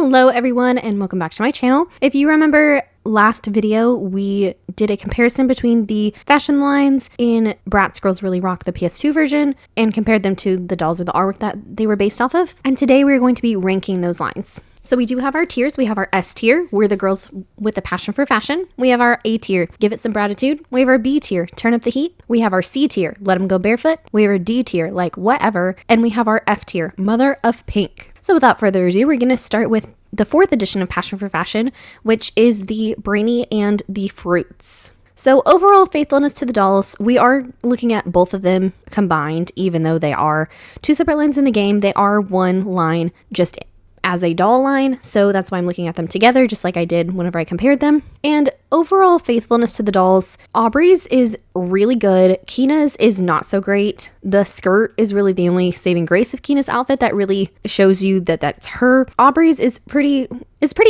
Hello everyone and welcome back to my channel. If you remember last video, we did a comparison between the fashion lines in Bratz Girlz Really Rock, the PS2 version, and compared them to the dolls or the artwork that they were based off of. And today we're going to be ranking those lines. So we do have our tiers. We have our S tier, we're the girls with a passion for fashion. We have our A tier, give it some gratitude. We have our B tier, turn up the heat. We have our C tier, let them go barefoot. We have our D tier, like whatever. And we have our F tier, mother of pink. So without further ado, we're going to start with the 4th edition of Passion for Fashion, which is the Brainy and the Fruits. So overall faithfulness to the dolls, we are looking at both of them combined, even though they are two separate lines in the game. They are one line just as a doll line, so that's why I'm looking at them together, just like I did whenever I compared them. And overall faithfulness to the dolls, Aubrey's is really good. Keena's is not so great. The skirt is really the only saving grace of Keena's outfit that really shows you that that's her. Aubrey's is pretty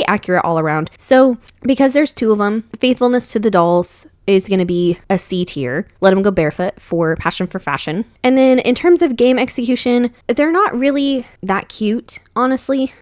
accurate all around. So because there's two of them, faithfulness to the dolls is going to be a C tier. Let them go barefoot for passion for fashion. And then in terms of game execution, they're not really that cute, honestly.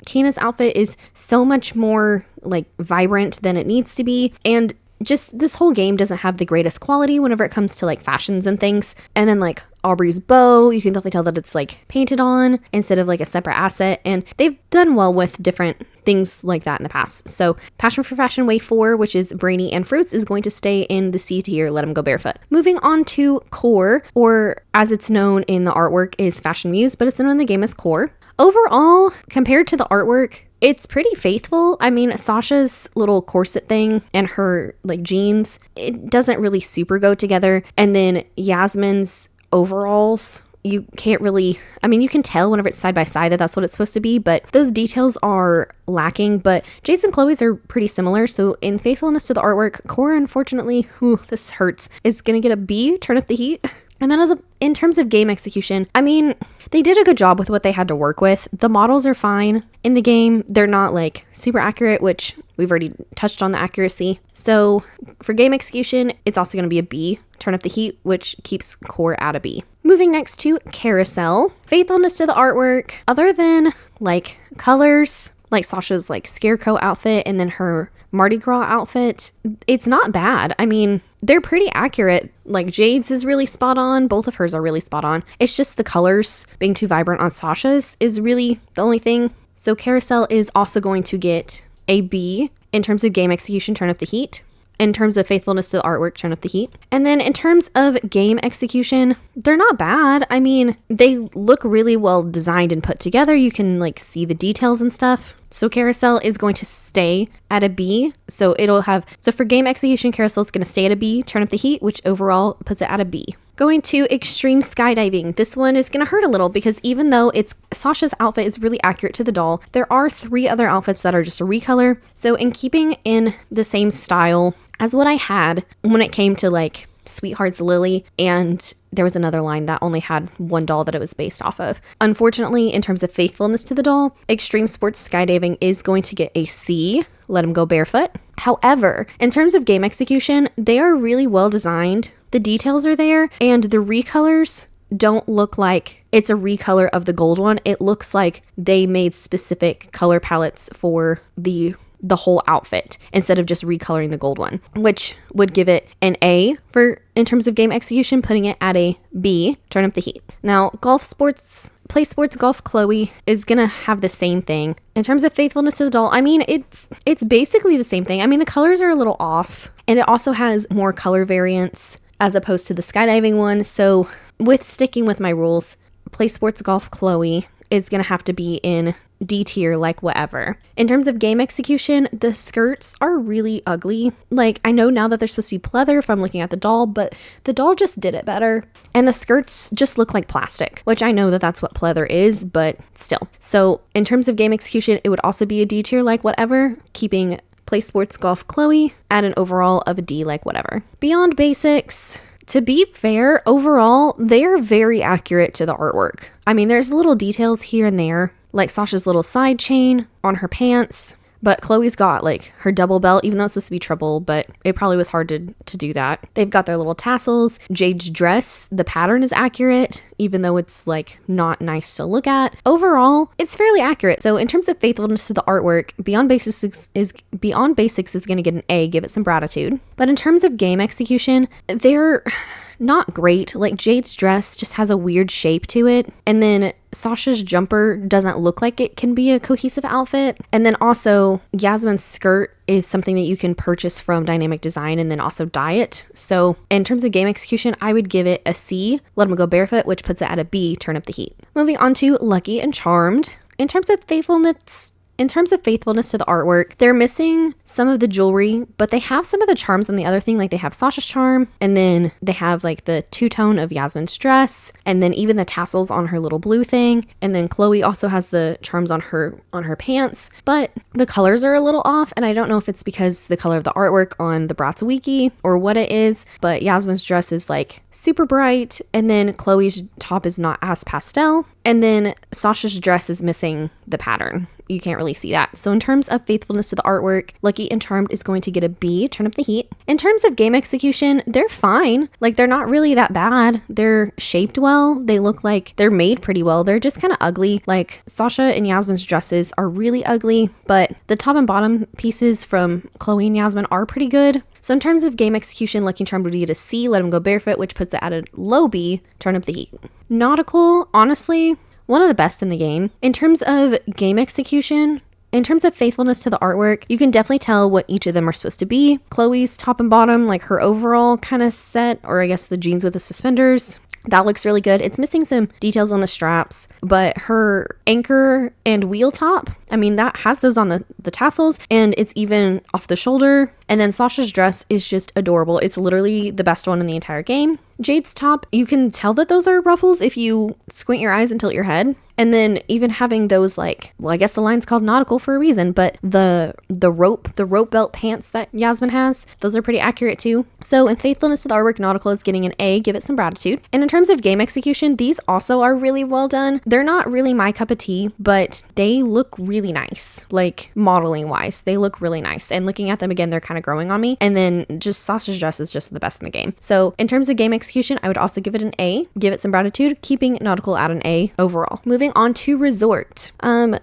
Keena's outfit is so much more like vibrant than it needs to be. And just this whole game doesn't have the greatest quality whenever it comes to like fashions and things. And then like Aubrey's bow, you can definitely tell that it's like painted on instead of like a separate asset. And they've done well with different things like that in the past. So Passion for Fashion Wave 4, which is Brainy and Fruits, is going to stay in the C tier, let them go barefoot. Moving on to Core, or as it's known in the artwork is Fashion Muse, but it's known in the game as Core. Overall, compared to the artwork, it's pretty faithful. I mean, Sasha's little corset thing and her like jeans, it doesn't really super go together. And then Yasmin's overalls, you can't really, I mean, you can tell whenever it's side by side that that's what it's supposed to be, but those details are lacking. But Jade's and Chloe's are pretty similar. So in faithfulness to the artwork, Cora, unfortunately, this hurts, is gonna get a B, turn up the heat. And then in terms of game execution, I mean, they did a good job with what they had to work with. The models are fine in the game. They're not like super accurate, which we've already touched on the accuracy. So for game execution, it's also going to be a B, turn up the heat, which keeps Core at a B. Moving next to Carousel. Faithfulness to the artwork, other than like colors, like Sasha's like scarecrow outfit and then her Mardi Gras outfit, it's not bad. I mean, they're pretty accurate. Like Jade's is really spot on. Both of hers are really spot on. It's just the colors being too vibrant on Sasha's is really the only thing. So Carousel is also going to get a B in terms of game execution, turn up the heat. In terms of faithfulness to the artwork, turn up the heat. And then in terms of game execution, they're not bad. I mean, they look really well designed and put together. You can like see the details and stuff. So Carousel is going to stay at a B. So for game execution, Carousel is going to stay at a B, turn up the heat, which overall puts it at a B. Going to extreme skydiving. This one is going to hurt a little because even though Sasha's outfit is really accurate to the doll, there are 3 other outfits that are just a recolor. So in keeping in the same style as what I had when it came to like Sweetheart's Lily, and there was another line that only had one doll that it was based off of. Unfortunately, in terms of faithfulness to the doll, Extreme Sports Skydiving is going to get a C, let them go barefoot. However, in terms of game execution, they are really well designed. The details are there, and the recolors don't look like it's a recolor of the gold one. It looks like they made specific color palettes for the whole outfit instead of just recoloring the gold one, which would give it an A in terms of game execution, putting it at a B, turn up the heat. Now, Play Sports Golf Chloe is gonna have the same thing. In terms of faithfulness to the doll, I mean, it's basically the same thing. I mean, the colors are a little off, and it also has more color variance as opposed to the skydiving one. So with sticking with my rules, Play Sports Golf Chloe is gonna have to be in D tier, like whatever. In terms of game execution, the skirts are really ugly. Like, I know now that they're supposed to be pleather if I'm looking at the doll, but the doll just did it better. And the skirts just look like plastic, which I know that that's what pleather is, but still. So in terms of game execution, it would also be a D tier, like whatever, keeping Play Sports Golf Chloe at an overall of a D, like whatever. Beyond Basics, to be fair, overall, they are very accurate to the artwork. I mean, there's little details here and there, like Sasha's little side chain on her pants, but Chloe's got like her double belt, even though it's supposed to be triple, but it probably was hard to do that. They've got their little tassels. Jade's dress, the pattern is accurate, even though it's like not nice to look at. Overall, it's fairly accurate. So in terms of faithfulness to the artwork, Beyond Basics is going to get an A, give it some gratitude. But in terms of game execution, they're not great. Like Jade's dress just has a weird shape to it, and then Sasha's jumper doesn't look like it can be a cohesive outfit. And then also Yasmin's skirt is something that you can purchase from Dynamic Design and then also dye it. So in terms of game execution, I would give it a C, Let 'Em Go Barefoot, which puts it at a B, Turn Up the Heat. Moving on to Lucky and Charmed. In terms of faithfulness to the artwork, they're missing some of the jewelry, but they have some of the charms on the other thing. Like they have Sasha's charm, and then they have like the two-tone of Yasmin's dress, and then even the tassels on her little blue thing. And then Chloe also has the charms on her pants, but the colors are a little off, and I don't know if it's because the color of the artwork on the Bratz wiki or what it is, but Yasmin's dress is like super bright, and then Chloe's top is not as pastel, and then Sasha's dress is missing the pattern. You can't really see that. So in terms of faithfulness to the artwork, Lucky and Charmed is going to get a B, Turn Up the Heat. In terms of game execution, they're fine. Like they're not really that bad. They're shaped well. They look like they're made pretty well. They're just kind of ugly. Like Sasha and Yasmin's dresses are really ugly, but the top and bottom pieces from Chloe and Yasmin are pretty good. So in terms of game execution, Lucky and Charmed would get a C, Let 'Em Go Barefoot, which puts it at a low B, Turn Up the Heat. Nautical, honestly, one of the best in the game. In terms of game execution, in terms of faithfulness to the artwork, you can definitely tell what each of them are supposed to be. Chloe's top and bottom, like her overall kind of set, or I guess the jeans with the suspenders, that looks really good. It's missing some details on the straps, but her anchor and wheel top, I mean, that has those on the tassels, and it's even off the shoulder. And then Sasha's dress is just adorable. It's literally the best one in the entire game. Jade's top, you can tell that those are ruffles if you squint your eyes and tilt your head. And then even having those, like, well, I guess the line's called nautical for a reason, but the rope belt pants that Yasmin has, those are pretty accurate too. So in faithfulness to the artwork, nautical is getting an A, give it some gratitude. And in terms of game execution, these also are really well done. They're not really my cup of tea, but they look really nice. Like modeling wise, they look really nice. And looking at them again, they're kind of growing on me. And then just Sasha's dress is just the best in the game. So in terms of game execution, I would also give it an A, give it some gratitude, keeping nautical at an A overall. Moving on to resort.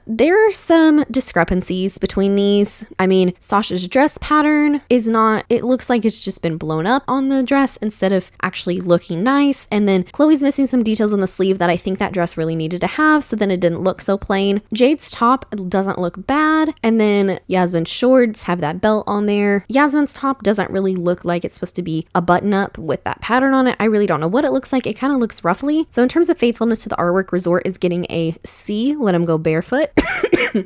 There are some discrepancies between these. I mean, Sasha's dress pattern is not, it looks like it's just been blown up on the dress instead of actually looking nice. And then Chloe's missing some details on the sleeve that I think that dress really needed to have, so then it didn't look so plain. Jade's top doesn't look bad, and then Yasmin's shorts have that belt on there. Yasmin's top doesn't really look like it's supposed to be a button up with that pattern on it. I really don't know what it looks like. It kind of looks ruffly. So in terms of faithfulness to the artwork, resort is getting a C, Let 'Em Go Barefoot.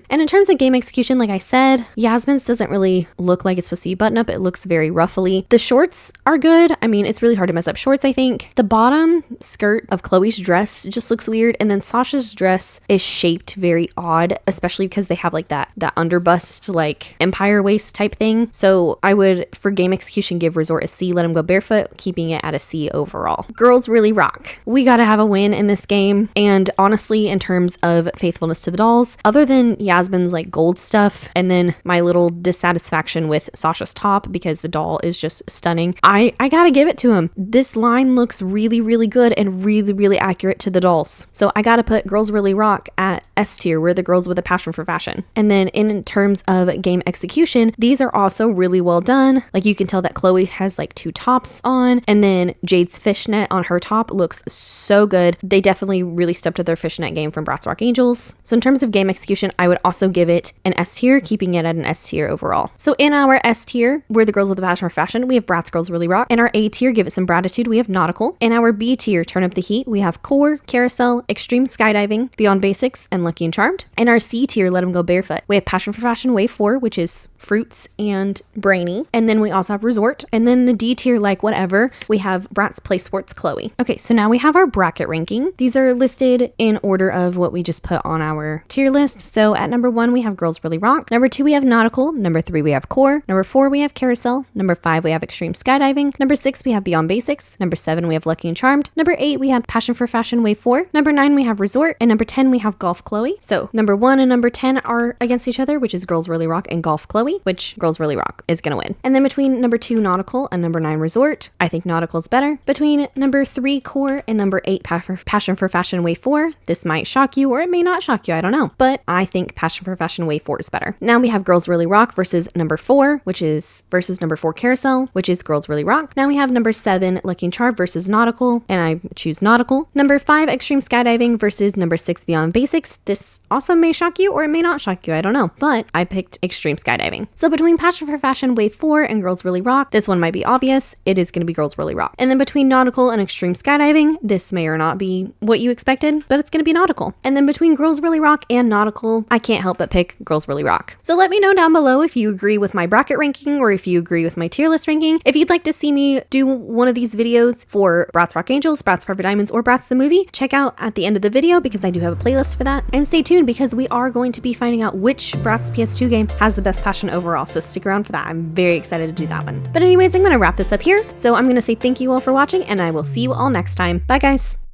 And in terms of game execution, like I said, Yasmin's doesn't really look like it's supposed to be button up. It looks very ruffly. The shorts are good. I mean, it's really hard to mess up shorts, I think. The bottom skirt of Chloe's dress just looks weird. And then Sasha's dress is shaped very odd, especially because they have like that underbust, like empire waist type thing. So I would, for game execution, give resort a C, Let 'Em Go Barefoot, keeping it at a C overall. Girlz Really Rock. We gotta have a win in this game. And honestly, in terms of faithfulness to the dolls, other than Yasmin's like gold stuff and then my little dissatisfaction with Sasha's top because the doll is just stunning, I gotta give it to him. This line looks really, really good and really, really accurate to the dolls. So I gotta put Girlz Really Rock at S tier. We're the girls with a passion for fashion. And then in terms of game execution, these are also really well done. Like you can tell that Chloe has like two tops on, and then Jade's fishnet on her top looks so good. They definitely really stepped up their fishnet game from Bratz Rock Angels. So in terms of game execution, I would also give it an S tier, keeping it at an S tier overall. So in our S tier, we're the girls with a passion for fashion. We have Bratz Girlz Really Rock. In our A tier, give it some gratitude, we have nautical. In our B tier, Turn Up the Heat, we have core, carousel, extreme skydiving, Beyond Basics, and Lucky and Charmed. In our C tier, Let 'Em Go Barefoot, we have passion for fashion wave 4, which is fruits and brainy. And then we also have resort. And then the D tier, like whatever, we have Bratz Play Sports Chloe. Okay, so now we have our bracket ranking. These are listed in order of what we just put on our tier list. So at number 1, we have Girlz Really Rock. Number 2, we have Nautical. Number 3, we have Core. Number 4, we have Carousel. Number 5, we have Extreme Skydiving. Number 6, we have Beyond Basics. Number 7, we have Lucky and Charmed. Number 8, we have Passion for Fashion Wave 4. Number 9, we have Resort. And number 10, we have Golf Chloe. So number 1 and number 10 are against each other, which is Girlz Really Rock and Golf Chloe, which Girlz Really Rock is gonna win. And then between number 2, Nautical, and number 9, Resort, I think Nautical's better. Between number 3, Core, and number 8, Passion for Fashion Wave 4, this might shock you or it may not shock you, I don't know. But I think Passion for Fashion Wave 4 is better. Now we have Girlz Really Rock versus number 4, which is versus number 4, Carousel, which is Girlz Really Rock. Now we have number 7, Lucky and Charmed versus Nautical, and I choose Nautical. Number 5, Extreme Skydiving versus number 6, Beyond Basics. This also may shock you or it may not shock you, I don't know. But I picked Extreme Skydiving. So between Passion for Fashion Wave 4 and Girlz Really Rock, this one might be obvious. It is going to be Girlz Really Rock. And then between Nautical and Extreme Skydiving, this may or not be what you expected, but it's going to be Nautical. And then between Girlz Really Rock and Nautical, I can't help but pick Girlz Really Rock. So let me know down below if you agree with my bracket ranking or if you agree with my tier list ranking. If you'd like to see me do one of these videos for Bratz Rock Angels, Bratz Perfect Diamonds, or Bratz the movie, check out at the end of the video because I do have a playlist for that. And stay tuned because we are going to be finding out which Bratz PS2 game has the best fashion overall. So stick around for that. I'm very excited to do that one. But anyways, I'm going to wrap this up here. So I'm going to say thank you all for watching and I will see you all next time. Bye guys.